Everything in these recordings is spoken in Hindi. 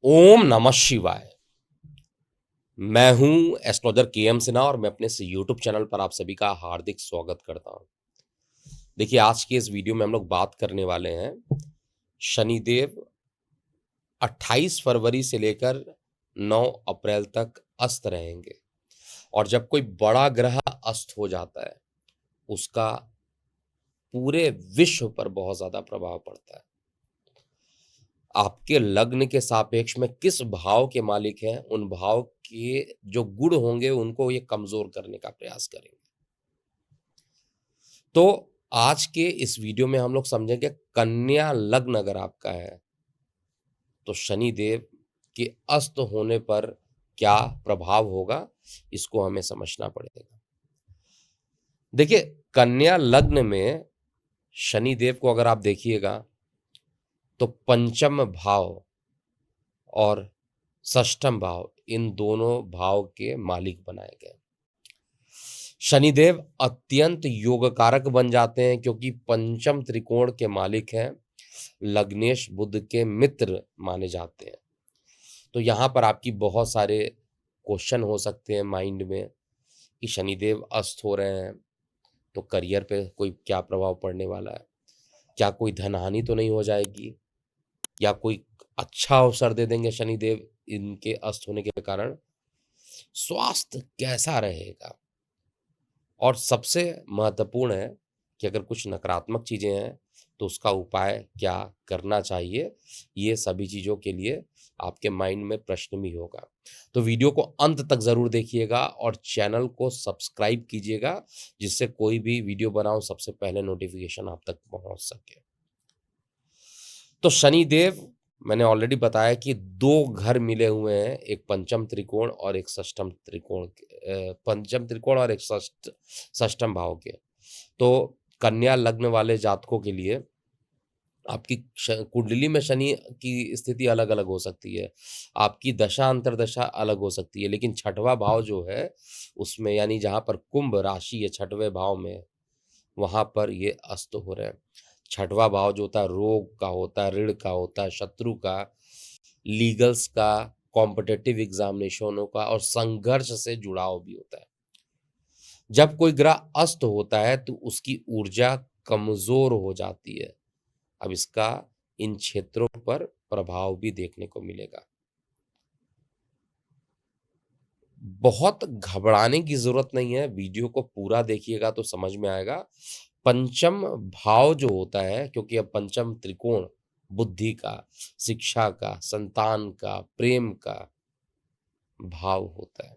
ओम नमः शिवाय। मैं हूं एस्ट्रोलॉजर के.एम. सिन्हा और मैं अपने इस यूट्यूब चैनल पर आप सभी का हार्दिक स्वागत करता हूं। देखिए, आज की इस वीडियो में हम लोग बात करने वाले हैं शनिदेव 28 फरवरी से लेकर 9 अप्रैल तक अस्त रहेंगे और जब कोई बड़ा ग्रह अस्त हो जाता है उसका पूरे विश्व पर बहुत ज्यादा प्रभाव पड़ता है। आपके लग्न के सापेक्ष में किस भाव के मालिक हैं, उन भाव के जो गुण होंगे उनको ये कमजोर करने का प्रयास करेंगे। तो आज के इस वीडियो में हम लोग समझेंगे कन्या लग्न अगर आपका है तो शनि देव के अस्त होने पर क्या प्रभाव होगा, इसको हमें समझना पड़ेगा। देखिए, कन्या लग्न में शनि देव को अगर आप देखिएगा तो पंचम भाव और षष्ठम भाव, इन दोनों भाव के मालिक बनाए गए। शनिदेव अत्यंत योगकारक बन जाते हैं क्योंकि पंचम त्रिकोण के मालिक हैं, लग्नेश बुध के मित्र माने जाते हैं। तो यहाँ पर आपकी बहुत सारे क्वेश्चन हो सकते हैं माइंड में कि शनिदेव अस्त हो रहे हैं तो करियर पे कोई क्या प्रभाव पड़ने वाला है, क्या कोई धन हानि तो नहीं हो जाएगी, या कोई अच्छा अवसर दे देंगे शनिदेव इनके अस्त होने के कारण, स्वास्थ्य कैसा रहेगा। और सबसे महत्वपूर्ण है कि अगर कुछ नकारात्मक चीज़ें हैं तो उसका उपाय क्या करना चाहिए। ये सभी चीज़ों के लिए आपके माइंड में प्रश्न भी होगा। तो वीडियो को अंत तक ज़रूर देखिएगा और चैनल को सब्सक्राइब कीजिएगा जिससे कोई भी वीडियो बनाऊं सबसे पहले नोटिफिकेशन आप तक पहुंच सके। तो शनिदेव, मैंने ऑलरेडी बताया कि दो घर मिले हुए हैं, एक पंचम त्रिकोण और एक षष्ठम त्रिकोण पंचम त्रिकोण और एक षष्ठम भाव के। तो कन्या लग्न वाले जातकों के लिए आपकी कुंडली में शनि की स्थिति अलग अलग हो सकती है, आपकी दशा अंतरदशा अलग हो सकती है, लेकिन छठवां भाव जो है उसमें, यानी जहां पर कुंभ राशि है छठवें भाव में, वहां पर ये अस्त हो रहे हैं। छठवां भाव जो होता है रोग का होता है, ऋण का होता है, शत्रु का, लीगल्स का, कॉम्पिटेटिव एग्जामिनेशनों का और संघर्ष से जुड़ाव भी होता है। जब कोई ग्रह अस्त होता है तो उसकी ऊर्जा कमजोर हो जाती है। अब इसका इन क्षेत्रों पर प्रभाव भी देखने को मिलेगा। बहुत घबराने की जरूरत नहीं है, वीडियो को पूरा देखिएगा तो समझ में आएगा। पंचम भाव जो होता है, क्योंकि अब पंचम त्रिकोण बुद्धि का, शिक्षा का, संतान का, प्रेम का भाव होता है।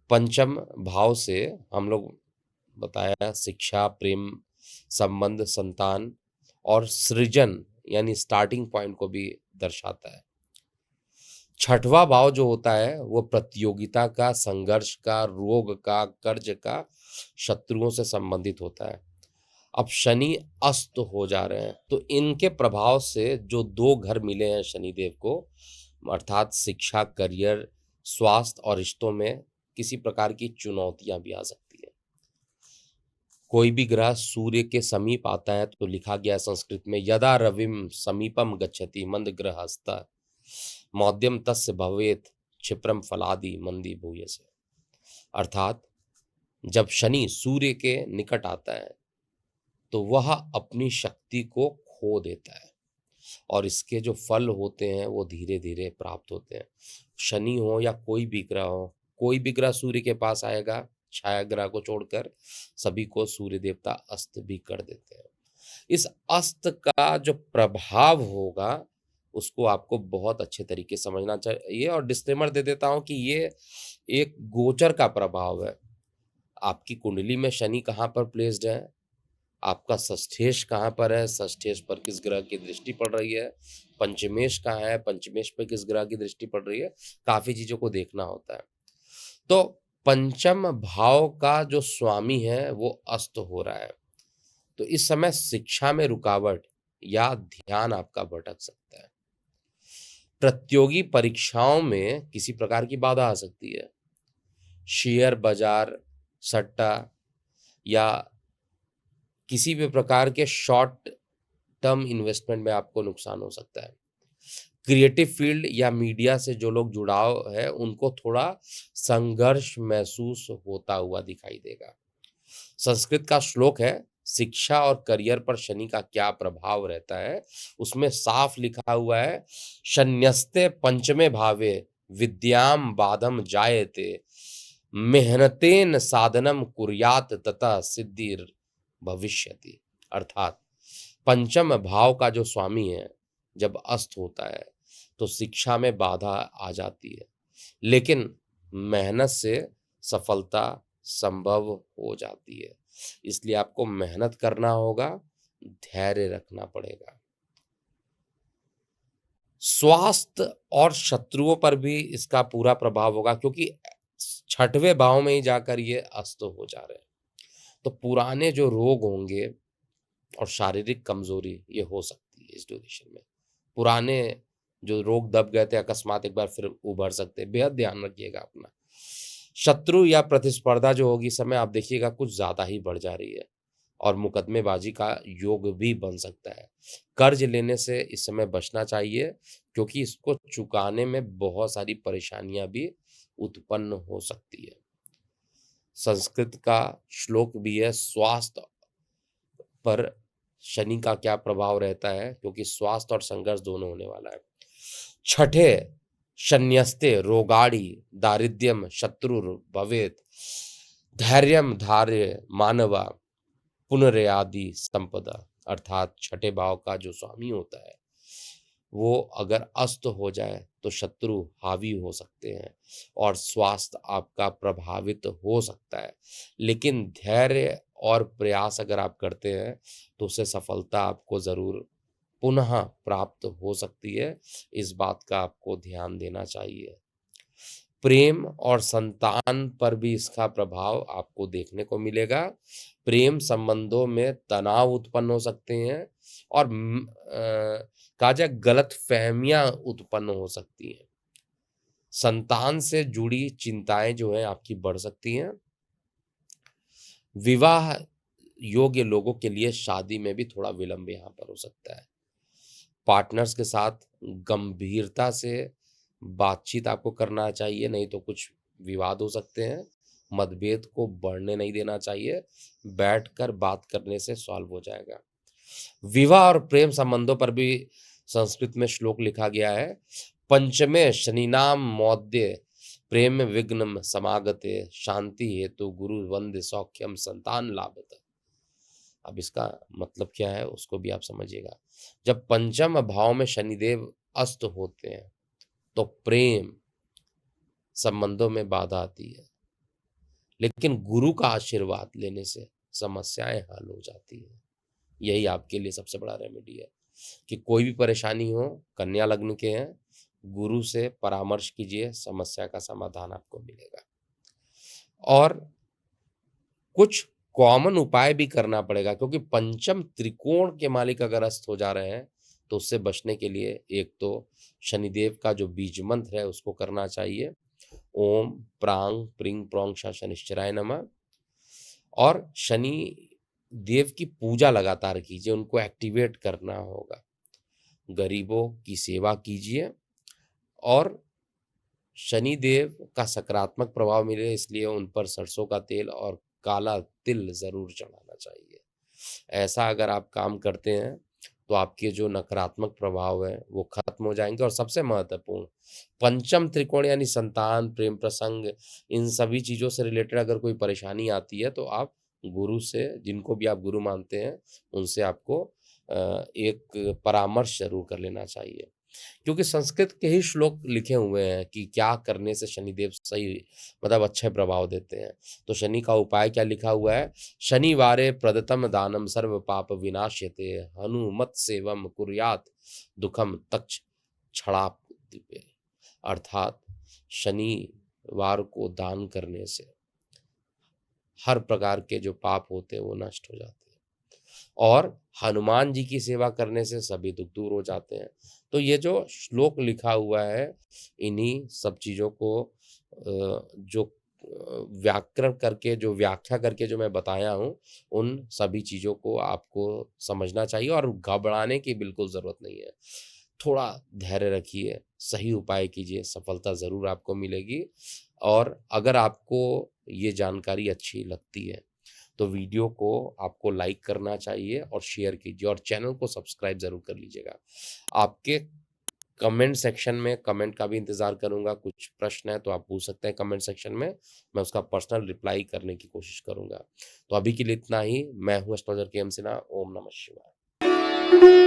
पंचम भाव से हम लोग बताया शिक्षा, प्रेम, संबंध, संतान और सृजन यानी स्टार्टिंग पॉइंट को भी दर्शाता है। छठवां भाव जो होता है वो प्रतियोगिता का, संघर्ष का, रोग का, कर्ज का, शत्रुओं से संबंधित होता है। अब शनि अस्त हो जा रहे हैं तो इनके प्रभाव से जो दो घर मिले हैं शनिदेव को, अर्थात शिक्षा, करियर, स्वास्थ्य और रिश्तों में किसी प्रकार की चुनौतियां भी आ सकती है। कोई भी ग्रह सूर्य के समीप आता है तो लिखा गया है संस्कृत में, यदा रविम समीपम गच्छति मंद ग्रहस्थ मौद्यम तस्य भवेत क्षिप्रम फलादि मंदी भूयसे। अर्थात जब शनि सूर्य के निकट आता है तो वह अपनी शक्ति को खो देता है और इसके जो फल होते हैं वो धीरे धीरे प्राप्त होते हैं। शनि हो या कोई भी ग्रह हो, कोई भी ग्रह सूर्य के पास आएगा, छाया ग्रह को छोड़कर सभी को सूर्य देवता अस्त भी कर देते हैं। इस अस्त का जो प्रभाव होगा उसको आपको बहुत अच्छे तरीके से समझना चाहिए और डिस्क्लेमर दे देता हूं कि ये एक गोचर का प्रभाव है। आपकी कुंडली में शनि कहाँ पर प्लेस्ड है, आपका षष्ठेश कहाँ पर है, षष्ठेश पर किस ग्रह की दृष्टि पड़ रही है, पंचमेश कहाँ है, पंचमेश पर किस ग्रह की दृष्टि पड़ रही है, काफी चीजों को देखना होता है। तो पंचम भाव का जो स्वामी है वो अस्त हो रहा है तो इस समय शिक्षा में रुकावट या ध्यान आपका भटक सकता है। प्रतियोगी परीक्षाओं में किसी प्रकार की बाधा आ सकती है। शेयर बाजार, सट्टा या किसी भी प्रकार के शॉर्ट टर्म इन्वेस्टमेंट में आपको नुकसान हो सकता है। क्रिएटिव फील्ड या मीडिया से जो लोग जुड़ाव है, उनको थोड़ा संघर्ष महसूस होता हुआ दिखाई देगा। संस्कृत का श्लोक है, शिक्षा और करियर पर शनि का क्या प्रभाव रहता है, उसमें साफ लिखा हुआ है, शन्यस्ते पंचमे भावे विद्याम बाधम जायते, मेहनतेन साधनम कुर्यात तथा सिद्धिर भविष्यति। अर्थात पंचम भाव का जो स्वामी है, जब अस्त होता है तो शिक्षा में बाधा आ जाती है, लेकिन मेहनत से सफलता संभव हो जाती है। इसलिए आपको मेहनत करना होगा, धैर्य रखना पड़ेगा। स्वास्थ्य और शत्रुओं पर भी इसका पूरा प्रभाव होगा, क्योंकि छठवें भाव में ही जाकर ये अस्त हो जा रहे हैं। तो पुराने जो रोग होंगे और शारीरिक कमजोरी, ये हो सकती है इस ड्यूरेशन में। पुराने जो रोग दब गए थे, अकस्मात एक बार फिर उभर सकते हैं। बेहद ध्यान रखिएगा अपना। शत्रु या प्रतिस्पर्धा जो होगी, इस समय आप देखिएगा कुछ ज़्यादा ही बढ़ जा रही है और मुकदमेबाजी का योग भी बन सकता है। कर्ज लेने से इस समय बचना चाहिए, क्योंकि इसको चुकाने में बहुत सारी परेशानियां भी उत्पन्न हो सकती है। संस्कृत का श्लोक भी है, स्वास्थ्य पर शनि का क्या प्रभाव रहता है, क्योंकि स्वास्थ्य और संघर्ष दोनों होने वाला है। छठे, शन्यस्ते रोगाड़ी दारिद्र्यम शत्रुर भवेत, धैर्यम धार्य मानवा पुनर्यादि संपदा। अर्थात छठे भाव का जो स्वामी होता है, वो अगर अस्त हो जाए तो शत्रु हावी हो सकते हैं और स्वास्थ्य आपका प्रभावित हो सकता है। लेकिन धैर्य और प्रयास अगर आप करते हैं तो उससे सफलता आपको ज़रूर पुनः प्राप्त हो सकती है। इस बात का आपको ध्यान देना चाहिए। प्रेम और संतान पर भी इसका प्रभाव आपको देखने को मिलेगा। प्रेम संबंधों में तनाव उत्पन्न हो सकते हैं और कहा जाए गलतफ़हमियाँ उत्पन्न हो सकती हैं। संतान से जुड़ी चिंताएँ जो हैं आपकी बढ़ सकती हैं। विवाह योग्य लोगों के लिए शादी में भी थोड़ा विलंब यहाँ पर हो सकता है। पार्टनर्स के साथ गंभीरता से बातचीत आपको करना चाहिए, नहीं तो कुछ विवाद हो सकते हैं। मतभेद को बढ़ने नहीं देना चाहिए, बैठकर बात करने से सॉल्व हो जाएगा। विवाह और प्रेम संबंधों पर भी संस्कृत में श्लोक लिखा गया है, पंचमे शनिनाम मौद्य प्रेम विघ्नम समागते, शांति हेतु गुरु वंद्य सौख्यम संतान लाभत। अब इसका मतलब क्या है उसको भी आप समझिएगा। जब पंचम भाव में शनिदेव अस्त होते हैं तो प्रेम संबंधों में बाधा आती है, लेकिन गुरु का आशीर्वाद लेने से समस्याएं हल हो जाती हैं। यही आपके लिए सबसे बड़ा रेमेडी है कि कोई भी परेशानी हो, कन्या लग्न के हैं, गुरु से परामर्श कीजिए, समस्या का समाधान आपको मिलेगा। और कुछ कॉमन उपाय भी करना पड़ेगा, क्योंकि पंचम त्रिकोण के मालिक अगर अस्त हो जा रहे हैं तो उससे बचने के लिए एक तो शनिदेव का जो बीज मंत्र है उसको करना चाहिए, ओम प्रांग प्रिंग प्रोंग शा शनिश्चराय नमः। और शनि देव की पूजा लगातार कीजिए, उनको एक्टिवेट करना होगा। गरीबों की सेवा कीजिए और शनि देव का सकारात्मक प्रभाव मिले, इसलिए उन पर सरसों का तेल और काला तिल ज़रूर चढ़ाना चाहिए। ऐसा अगर आप काम करते हैं तो आपके जो नकारात्मक प्रभाव है वो खत्म हो जाएंगे। और सबसे महत्वपूर्ण, पंचम त्रिकोण यानी संतान, प्रेम प्रसंग, इन सभी चीज़ों से रिलेटेड अगर कोई परेशानी आती है तो आप गुरु से, जिनको भी आप गुरु मानते हैं, उनसे आपको एक परामर्श जरूर कर लेना चाहिए। क्योंकि संस्कृत के ही श्लोक लिखे हुए हैं कि क्या करने से शनिदेव सही, मतलब अच्छे प्रभाव देते हैं। तो शनि का उपाय क्या लिखा हुआ है, शनिवारे प्रदत्तम दानम सर्व पाप विनाश्यते, हनुमत सेवम कुर्यात दुखम तक्ष क्षणाप। अर्थात शनिवार को दान करने से हर प्रकार के जो पाप होते हैं वो नष्ट हो जाते हैं और हनुमान जी की सेवा करने से सभी दुख दूर हो जाते हैं। तो ये जो श्लोक लिखा हुआ है, इन्हीं सब चीज़ों को जो व्याकरण करके, जो व्याख्या करके जो मैं बताया हूँ, उन सभी चीज़ों को आपको समझना चाहिए और घबराने की बिल्कुल ज़रूरत नहीं है। थोड़ा धैर्य रखिए, सही उपाय कीजिए, सफलता ज़रूर आपको मिलेगी। और अगर आपको ये जानकारी अच्छी लगती है, तो वीडियो को आपको लाइक करना चाहिए और शेयर कीजिए और चैनल को सब्सक्राइब ज़रूर कर लीजिएगा। आपके कमेंट सेक्शन में कमेंट का भी इंतज़ार करूँगा, कुछ प्रश्न है तो आप पूछ सकते हैं कमेंट सेक्शन में, मैं उसका पर्सनल रिप्लाई करने की कोशिश करूँगा। तो अभी के लिए इतना ही, मैं हूँ एस्ट्रोलॉजर के एम सिन्हा, ओम नमः शिवाय।